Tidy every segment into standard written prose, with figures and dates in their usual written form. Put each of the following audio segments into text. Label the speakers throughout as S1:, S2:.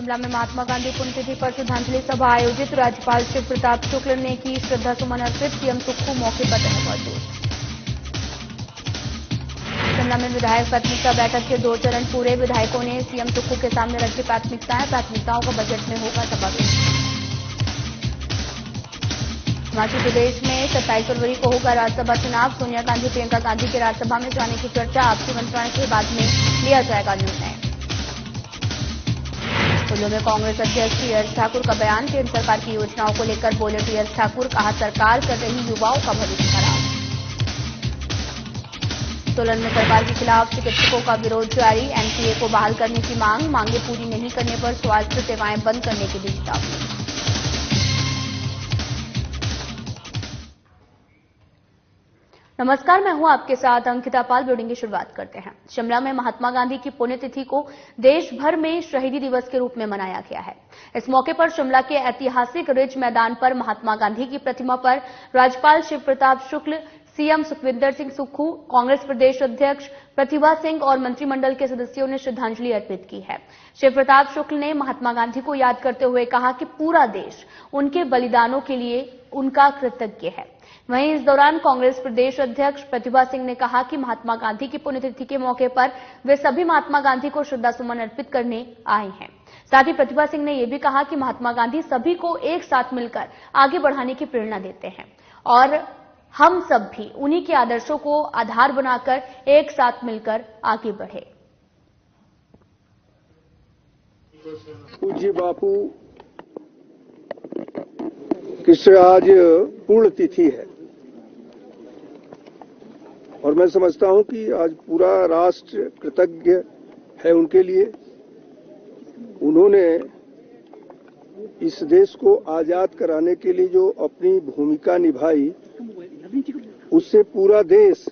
S1: शिमला में महात्मा गांधी पुण्यतिथि पर श्रद्धांजलि सभा आयोजित। राज्यपाल शिव प्रताप शुक्ल ने की श्रद्धा सुमन अर्पित। सीएम सुक्खू मौके पर रहे मौजूद। शिमला में विधायक प्राथमिकता बैठक के 2 चरण पूरे। विधायकों ने सीएम सुक्खू के सामने रखी प्राथमिकताओं का बजट में होगा समावेश। हिमाचल प्रदेश में 27 फरवरी को होगा राज्यसभा चुनाव। सोनिया गांधी प्रियंका गांधी के राज्यसभा में जाने की चर्चा। आपसी मंत्रणा के बाद में लिया जाएगा निर्णय। कुल्लू में कांग्रेस अध्यक्ष टीएस ठाकुर का बयान। केंद्र सरकार की योजनाओं को लेकर बोले टीएस ठाकुर। कहा सरकार कर रही युवाओं का भविष्य खराब। सोलन में सरकार के खिलाफ चिकित्सकों का विरोध जारी। एनपीए को बहाल करने की मांगे पूरी नहीं करने पर स्वास्थ्य सेवाएं बंद करने की दी चेतावनी। नमस्कार, मैं हूं आपके साथ अंकिता पाल। ब्रीडिंग की शुरुआत करते हैं। शिमला में महात्मा गांधी की पुण्यतिथि को देश भर में शहीदी दिवस के रूप में मनाया गया है। इस मौके पर शिमला के ऐतिहासिक रिज मैदान पर महात्मा गांधी की प्रतिमा पर राज्यपाल शिव प्रताप शुक्ल, सीएम सुखविंदर सिंह सुक्खू, कांग्रेस प्रदेश अध्यक्ष प्रतिभा सिंह और मंत्रिमंडल के सदस्यों ने श्रद्धांजलि अर्पित की है। शिव प्रताप शुक्ल ने महात्मा गांधी को याद करते हुए कहा कि पूरा देश उनके बलिदानों के लिए उनका कृतज्ञ है। वहीं इस दौरान कांग्रेस प्रदेश अध्यक्ष प्रतिभा सिंह ने कहा कि महात्मा गांधी की पुण्यतिथि के मौके पर वे सभी महात्मा गांधी को श्रद्धासुमन अर्पित करने आए हैं। साथ ही प्रतिभा सिंह ने यह भी कहा कि महात्मा गांधी सभी को एक साथ मिलकर आगे बढ़ाने की प्रेरणा देते हैं और हम सब भी उन्हीं के आदर्शों को आधार बनाकर एक साथ मिलकर आगे बढ़े।
S2: पूज्य बापू की आज पूर्ण तिथि है और मैं समझता हूं कि आज पूरा राष्ट्र कृतज्ञ है उनके लिए। उन्होंने इस देश को आजाद कराने के लिए जो अपनी भूमिका निभाई, उससे पूरा देश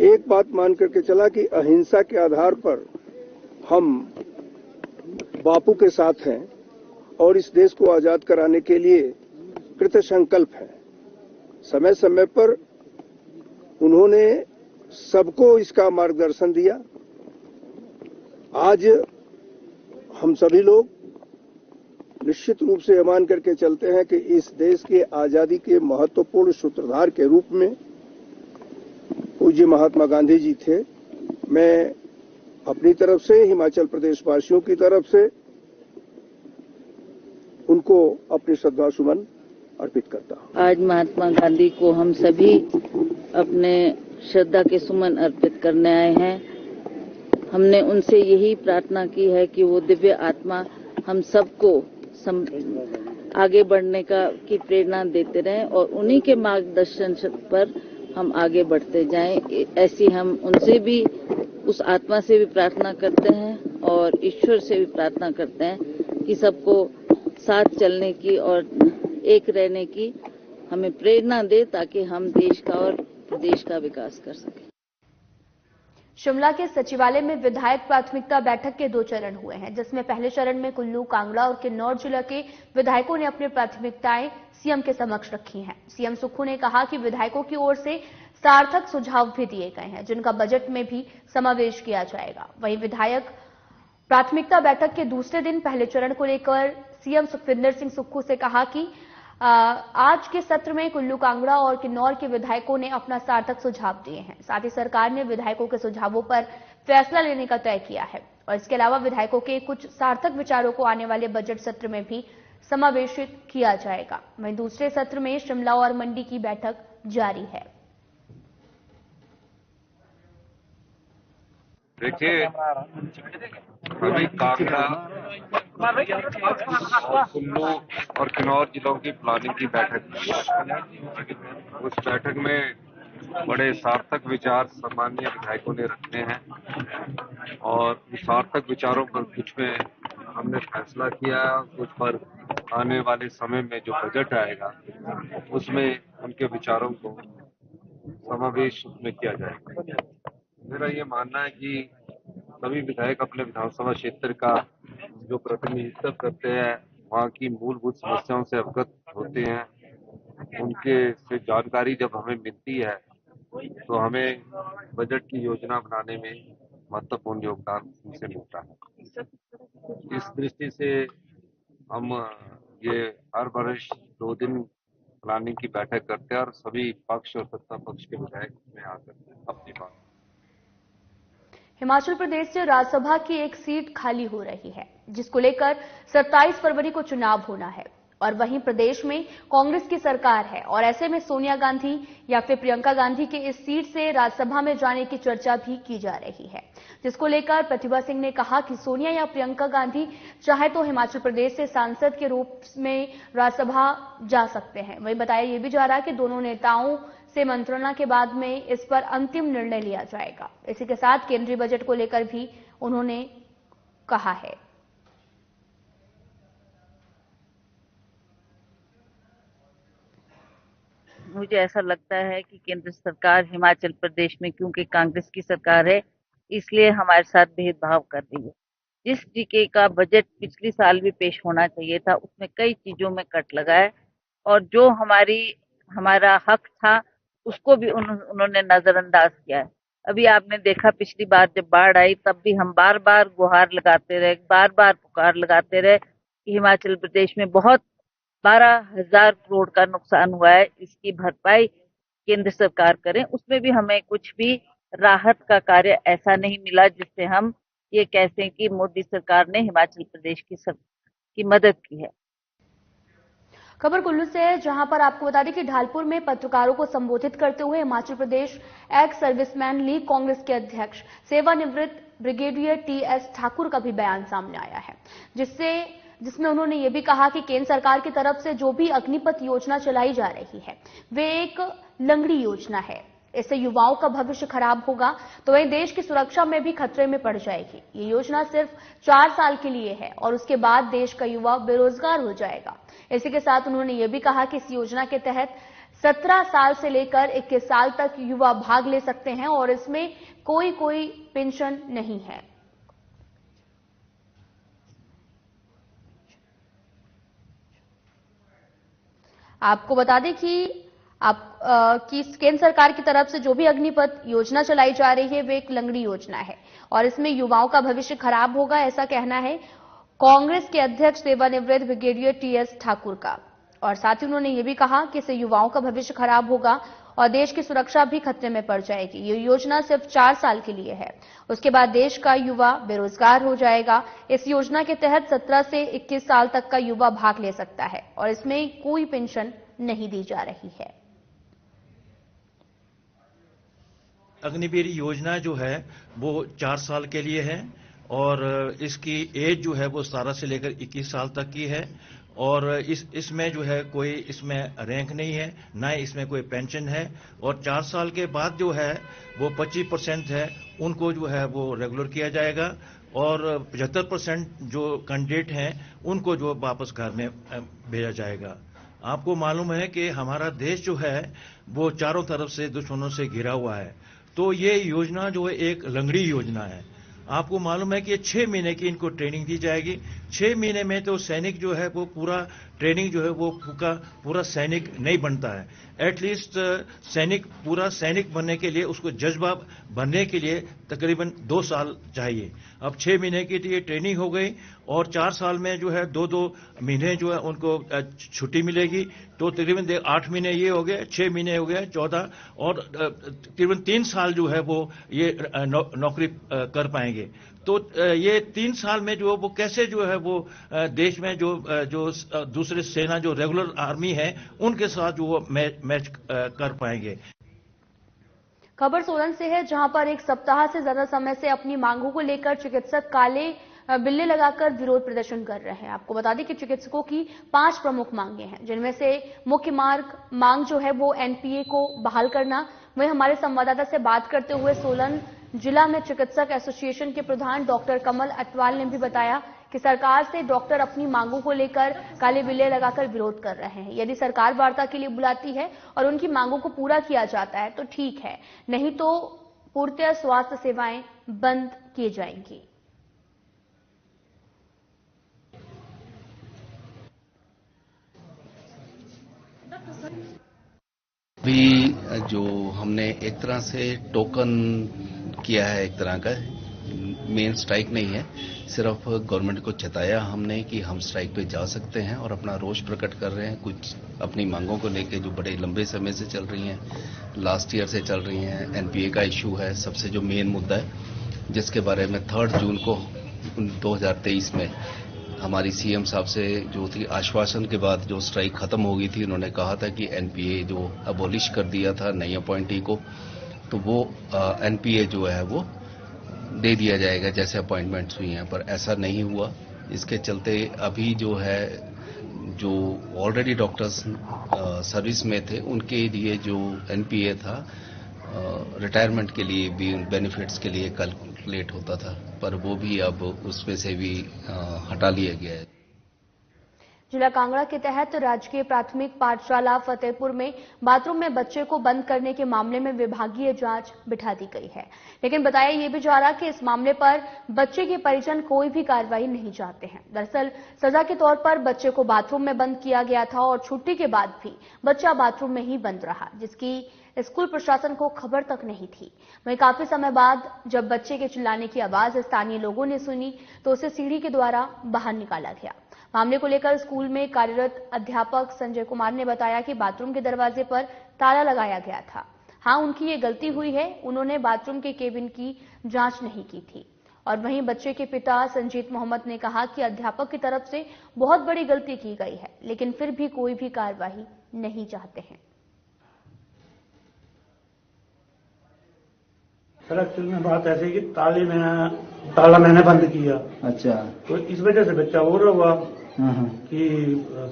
S2: एक बात मान करके चला कि अहिंसा के आधार पर हम बापू के साथ हैं और इस देश को आजाद कराने के लिए कृत संकल्प है। समय समय पर उन्होंने सबको इसका मार्गदर्शन दिया। आज हम सभी लोग निश्चित रूप से मान करके चलते हैं कि इस देश के आजादी के महत्वपूर्ण सूत्रधार के रूप में पूज्य महात्मा गांधी जी थे। मैं अपनी तरफ से, हिमाचल प्रदेश वासियों की तरफ से उनको अपनी श्रद्धा सुमन अर्पित करता हूं।
S3: आज महात्मा गांधी को हम सभी अपने श्रद्धा के सुमन अर्पित करने आए हैं। हमने उनसे यही प्रार्थना की है कि वो दिव्य आत्मा हम सबको आगे बढ़ने की प्रेरणा देते रहें और उन्हीं के मार्गदर्शन पर हम आगे बढ़ते जाएं। ऐसी हम उनसे भी, उस आत्मा से भी प्रार्थना करते हैं और ईश्वर से भी प्रार्थना करते हैं कि सबको साथ चलने की और एक रहने की हमें प्रेरणा दे ताकि हम देश का और प्रदेश का विकास कर सकें।
S1: शिमला के सचिवालय में विधायक प्राथमिकता बैठक के 2 चरण हुए हैं, जिसमें पहले चरण में कुल्लू, कांगड़ा और किन्नौर जिला के विधायकों ने अपनी प्राथमिकताएं सीएम के समक्ष रखी हैं। सीएम सुक्खू ने कहा कि विधायकों की ओर से सार्थक सुझाव भी दिए गए हैं, जिनका बजट में भी समावेश किया जाएगा। वहीं विधायक प्राथमिकता बैठक के दूसरे दिन पहले चरण को लेकर सीएम सुखविंदर सिंह सुक्खू से कहा कि आज के सत्र में कुल्लू, कांगड़ा और किन्नौर के विधायकों ने अपना सार्थक सुझाव दिए हैं। साथ ही सरकार ने विधायकों के सुझावों पर फैसला लेने का तय किया है और इसके अलावा विधायकों के कुछ सार्थक विचारों को आने वाले बजट सत्र में भी समावेशित किया जाएगा। वहीं दूसरे सत्र में शिमला और मंडी की बैठक जारी है।
S4: देखिए, अभी कांगड़ा और कुल्लू और किन्नौर जिलों की प्लानिंग की बैठक हुई। उस बैठक में बड़े सार्थक विचार सम्मानीय विधायकों ने रखने हैं और उस सार्थक विचारों पर कुछ में हमने फैसला किया, कुछ पर आने वाले समय में जो बजट आएगा उसमें उनके विचारों को समावेश में किया जाएगा। मेरा ये मानना है कि सभी विधायक अपने विधानसभा क्षेत्र का जो प्रतिनिधित्व करते हैं, वहाँ की मूलभूत समस्याओं से अवगत होते हैं। उनके से जानकारी जब हमें मिलती है तो हमें बजट की योजना बनाने में महत्वपूर्ण योगदान उनसे मिलता है। इस दृष्टि से हम ये हर वर्ष 2 दिन प्लानिंग की बैठक करते हैं और सभी पक्ष और सत्ता पक्ष के विधायक में आकर अपनी बात।
S1: हिमाचल प्रदेश से राज्यसभा की एक सीट खाली हो रही है, जिसको लेकर 27 फरवरी को चुनाव होना है और वहीं प्रदेश में कांग्रेस की सरकार है और ऐसे में सोनिया गांधी या फिर प्रियंका गांधी के इस सीट से राज्यसभा में जाने की चर्चा भी की जा रही है, जिसको लेकर प्रतिभा सिंह ने कहा कि सोनिया या प्रियंका गांधी चाहे तो हिमाचल प्रदेश से सांसद के रूप में राज्यसभा जा सकते हैं। वहीं बताया यह भी जा रहा है कि दोनों नेताओं से मंत्रणा के बाद में इस पर अंतिम निर्णय लिया जाएगा। इसी के साथ केंद्रीय बजट को लेकर भी उन्होंने कहा है।
S3: मुझे ऐसा लगता है कि केंद्र सरकार हिमाचल प्रदेश में क्योंकि कांग्रेस की सरकार है, इसलिए हमारे साथ भेदभाव कर रही है। जिस तरीके का बजट पिछले साल भी पेश होना चाहिए था, उसमें कई चीजों में कट लगा है और जो हमारा हक था उसको भी उन्होंने नजरअंदाज किया है। अभी आपने देखा पिछली बार जब बाढ़ आई तब भी हम बार बार गुहार लगाते रहे, बार बार पुकार लगाते रहे कि हिमाचल प्रदेश में बहुत 12,000 करोड़ का नुकसान हुआ है, इसकी भरपाई केंद्र सरकार करे। उसमें भी हमें कुछ भी राहत का कार्य ऐसा नहीं मिला जिससे हम ये कह सकें कि मोदी सरकार ने हिमाचल प्रदेश की मदद की है।
S1: खबर कुल्लू से है, जहां पर आपको बता दें कि ढालपुर में पत्रकारों को संबोधित करते हुए Himachal Pradesh ex serviceman league Congress के अध्यक्ष सेवानिवृत्त ब्रिगेडियर टीएस ठाकुर का भी बयान सामने आया है, जिसमें उन्होंने ये भी कहा कि केंद्र सरकार की तरफ से जो भी अग्निपथ योजना चलाई जा रही है वे एक लंगड़ी योजना है। इससे युवाओं का भविष्य खराब होगा तो वहीं देश की सुरक्षा में भी खतरे में पड़ जाएगी। ये योजना सिर्फ 4 साल के लिए है और उसके बाद देश का युवा बेरोजगार हो जाएगा। इसी के साथ उन्होंने ये भी कहा कि इस योजना के तहत 17 साल से लेकर 21 साल तक युवा भाग ले सकते हैं और इसमें कोई पेंशन नहीं है। आपको बता दें कि केंद्र सरकार की तरफ से जो भी अग्निपथ योजना चलाई जा रही है वे एक लंगड़ी योजना है और इसमें युवाओं का भविष्य खराब होगा, ऐसा कहना है कांग्रेस के अध्यक्ष सेवानिवृत्त ब्रिगेडियर टीएस ठाकुर का। और साथ ही उन्होंने ये भी कहा कि इससे युवाओं का भविष्य खराब होगा और देश की सुरक्षा भी खतरे में पड़ जाएगी। ये योजना सिर्फ 4 साल के लिए है, उसके बाद देश का युवा बेरोजगार हो जाएगा। इस योजना के तहत 17 से 21 साल तक का युवा भाग ले सकता है और इसमें कोई पेंशन नहीं दी जा रही है।
S5: अग्निवीर योजना जो है वो 4 साल के लिए है और इसकी एज जो है वो 17 से लेकर 21 साल तक की है और इसमें जो है कोई इसमें रैंक नहीं है, ना इसमें कोई पेंशन है और 4 साल के बाद जो है वो 25% है उनको जो है वो रेगुलर किया जाएगा और 75% जो कैंडिडेट हैं उनको जो वापस घर में भेजा जाएगा। आपको मालूम है कि हमारा देश जो है वो चारों तरफ से दुश्मनों से घिरा हुआ है, तो ये योजना जो है एक लंगड़ी योजना है। आपको मालूम है कि 6 महीने की इनको ट्रेनिंग दी जाएगी। 6 महीने में तो सैनिक जो है वो पूरा ट्रेनिंग जो है वो पूरा सैनिक नहीं बनता है। एटलीस्ट पूरा सैनिक बनने के लिए उसको जज्बा बनने के लिए तकरीबन 2 साल चाहिए। अब 6 महीने की ये ट्रेनिंग हो गई और 4 साल में जो है 2-2 महीने जो है उनको छुट्टी मिलेगी, तो तकरीबन 8 महीने ये हो गए, 6 महीने हो गए 14 और तकरीबन 3 साल जो है वो ये नौकरी कर पाएंगे। तो ये 3 साल में जो वो कैसे जो है वो देश में जो दूसरे सेना जो रेगुलर आर्मी है उनके साथ जो वो मैच कर पाएंगे।
S1: खबर सोलन से है, जहां पर 1 सप्ताह से ज्यादा समय से अपनी मांगों को लेकर चिकित्सक काले बिल्ले लगाकर विरोध प्रदर्शन कर रहे हैं। आपको बता दें कि चिकित्सकों की 5 प्रमुख मांगे हैं, जिनमें से मुख्य मांग जो है वो एनपीए को बहाल करना। वहीं हमारे संवाददाता से बात करते हुए सोलन जिला में चिकित्सक एसोसिएशन के प्रधान डॉक्टर कमल अटवाल ने भी बताया कि सरकार से डॉक्टर अपनी मांगों को लेकर काले बिल्ले लगाकर विरोध कर रहे हैं। यदि सरकार वार्ता के लिए बुलाती है और उनकी मांगों को पूरा किया जाता है तो ठीक है, नहीं तो पूर्णतः स्वास्थ्य सेवाएं बंद की जाएंगी।
S6: अभी जो हमने एक तरह से टोकन किया है, एक तरह का मेन स्ट्राइक नहीं है, सिर्फ गवर्नमेंट को चेताया हमने कि हम स्ट्राइक पे जा सकते हैं और अपना रोष प्रकट कर रहे हैं। कुछ अपनी मांगों को लेके जो बड़े लंबे समय से चल रही हैं, लास्ट ईयर से चल रही हैं। एनपीए का इशू है सबसे जो मेन मुद्दा है, जिसके बारे में 3 जून को 2023 में हमारी सीएम साहब से जो थी आश्वासन के बाद जो स्ट्राइक खत्म हो गई थी, उन्होंने कहा था कि एनपीए जो अबॉलिश कर दिया था नई अपॉइंटी को, तो वो एनपीए जो है वो दे दिया जाएगा जैसे अपॉइंटमेंट्स हुई हैं, पर ऐसा नहीं हुआ। इसके चलते अभी जो है जो ऑलरेडी डॉक्टर्स सर्विस में थे उनके लिए जो एनपीए था रिटायरमेंट के लिए भी बेनिफिट्स के लिए कैलकुलेट होता था, पर वो भी अब उसमें से भी हटा लिया गया है।
S1: जिला कांगड़ा के तहत राजकीय प्राथमिक पाठशाला फतेहपुर में बाथरूम में बच्चे को बंद करने के मामले में विभागीय जांच बिठा दी गई है, लेकिन बताया यह भी जा रहा कि इस मामले पर बच्चे के परिजन कोई भी कार्रवाई नहीं चाहते हैं। दरअसल सजा के तौर पर बच्चे को बाथरूम में बंद किया गया था और छुट्टी के बाद भी बच्चा बाथरूम में ही बंद रहा, जिसकी स्कूल प्रशासन को खबर तक नहीं थी। वहीं काफी समय बाद जब बच्चे के चिल्लाने की आवाज स्थानीय लोगों ने सुनी तो उसे सीढ़ी के द्वारा बाहर निकाला गया। मामले को लेकर स्कूल में कार्यरत अध्यापक संजय कुमार ने बताया कि बाथरूम के दरवाजे पर ताला लगाया गया था। हां, उनकी ये गलती हुई है, उन्होंने बाथरूम के केबिन की जांच नहीं की थी। और वहीं बच्चे के पिता संजीत मोहम्मद ने कहा कि अध्यापक की तरफ से बहुत बड़ी गलती की गई है, लेकिन फिर भी कोई भी कार्रवाई नहीं चाहते हैं।
S7: सर एक्चुअल में बात ऐसे कि ताला मैंने बंद किया। अच्छा। तो इस वजह से बच्चा वो हुआ कि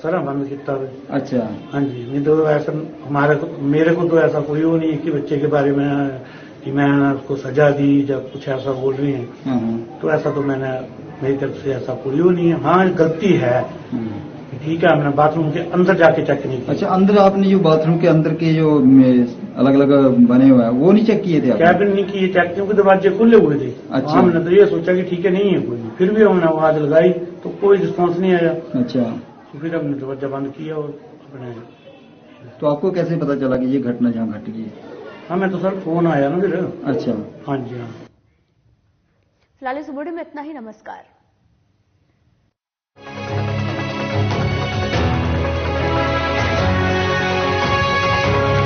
S7: सर बंद किया। अच्छा। हाँ जी, नहीं तो ऐसा मेरे को तो ऐसा कोई वो नहीं है कि बच्चे के बारे में कि मैं उसको सजा दी जब कुछ ऐसा बोल रही है, तो ऐसा तो मेरी तरफ से ऐसा कोई वो नहीं है। हाँ, गलती है, ठीक है, हमने बाथरूम के अंदर जाके चेक नहीं किया।
S8: अच्छा, अंदर आपने जो बाथरूम के अंदर के जो अलग अलग बने हुए हैं वो नहीं चेक किए थे?
S7: कैबिन नहीं किए चेक, क्योंकि दरवाजे खुले हुए थे। अच्छा। हमने तो ये सोचा कि ठीक है नहीं है कोई, फिर भी हमने आवाज लगाई तो कोई रिस्पॉन्स नहीं आया। अच्छा। तो फिर हमने दरवाजा बंद किया और अपने।
S8: तो आपको कैसे पता चला कि ये घटना जहाँ घट गई?
S7: हमें तो सर फोन आया ना फिर।
S8: अच्छा।
S7: हाँ जी। हाँ,
S1: फिलहाल इस वीडियो में इतना ही। नमस्कार।